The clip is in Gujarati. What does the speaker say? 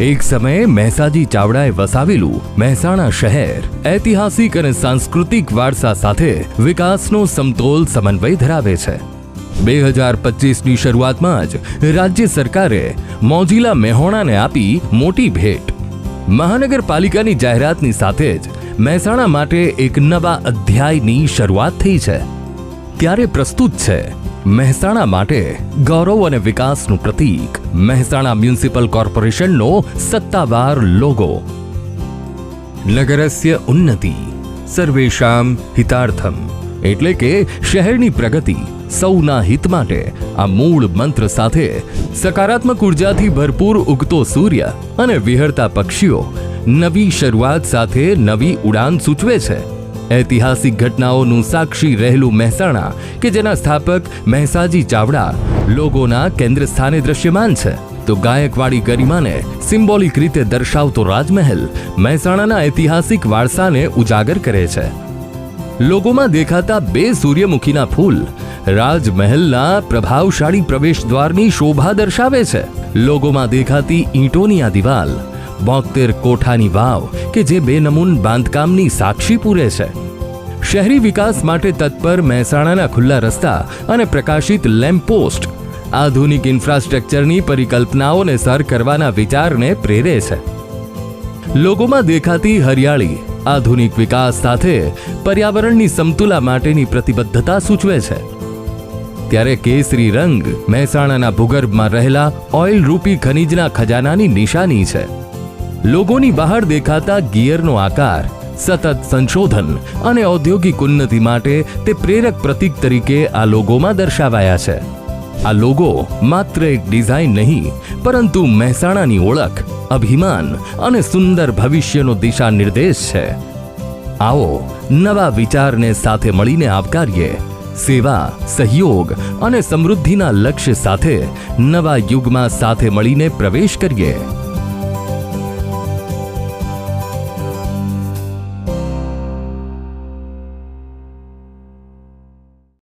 એક સમયે મહેસાજી ચાવડાએ વસાવેલું મહેસાણા શહેર ઐતિહાસિક અને સાંસ્કૃતિક વારસા સાથે વિકાસનો સમતોલ સમન્વય ધરાવે છે. 2025ની શરૂઆતમાં જ રાજ્ય સરકારે મોજીલા મેહોણાને આપી મોટી ભેટ. મહાનગરપાલિકાની જાહેરાતની સાથે જ મહેસાણા માટે એક નવા અધ્યાયની શરૂઆત થઈ છે. ત્યારે પ્રસ્તુત છે મહેસાણા માટે ગૌરવ અને વિકાસનું પ્રતીક મહેસાણા મ્યુનિસિપલ કોર્પોરેશનનો સત્તાવાર લોગો. નગરસ્ય ઉન્નતિ સર્વેષામ હિતાર્થમ, એટલે કે શહેરની પ્રગતિ સૌના હિત માટે. આ મૂળ મંત્ર સાથે સકારાત્મક ઉર્જાથી ભરપૂર ઉગતો સૂર્ય અને વિહરતા પક્ષીઓ નવી શરૂઆત સાથે નવી ઉડાન સૂચવે છે. ઐતિહાસિક ઘટનાઓનું સાક્ષી રહેલું મહેસાણા કે જેના સ્થાપક મહેસાજી ચાવડા લોગોના કેન્દ્ર સ્થાને દ્રશ્યમાન છે, તો ગાયકવાડી ગરિમાને સિમ્બોલિક રીતે દર્શાવતો રાજમહેલ મહેસાણાના ઐતિહાસિક વારસાને ઉજાગર કરે છે. લોગોમાં દેખાતા બે સૂર્યમુખીના ફૂલ રાજમહેલના પ્રભાવશાળી પ્રવેશદ્વારની શોભા દર્શાવે છે. લોગોમાં દેખાતી ઈંટોની આ દિવાલ 72 કોઠાની વાવ કે જે બેનમૂન બાંધકામની સાક્ષી પૂરે છે. શહેરી વિકાસ માટે તત્પર મહેસાણાના ખુલ્લા રસ્તા અને પ્રકાશિત લેમ્પપોસ્ટ આધુનિક ઇન્ફ્રાસ્ટ્રક્ચરની પરિકલ્પનાઓને સર કરવાના વિચારને પ્રેરે છે. લોગોમાં દેખાતી હરિયાળી આધુનિક વિકાસ સાથે પર્યાવરણની સમતુલા માટેની પ્રતિબદ્ધતા સૂચવે છે. ત્યારે કેસરી રંગ મહેસાણાના ભૂગર્ભમાં રહેલા ઓઇલ રૂપી ખનિજના ખજાનાની નિશાની છે. લોગોની બહાર દેખાતા ગિયરનો આકાર સતત સંશોધન અને ઔદ્યોગિક ઉન્નતિ માટે તે પ્રેરક પ્રતીક તરીકે આ લોગોમાં દર્શાવાયા છે. આ લોગો માત્ર એક ડિઝાઇન નહીં, પરંતુ મહેસાણાની ઓળખ, અભિમાન અને સુંદર ભવિષ્યનો દિશા નિર્દેશ છે. આવો નવા વિચારને સાથે મળીને આવકારીએ. સેવા, સહયોગ અને સમૃદ્ધિના લક્ષ્ય સાથે નવા યુગમાં સાથે મળીને પ્રવેશ કરીએ.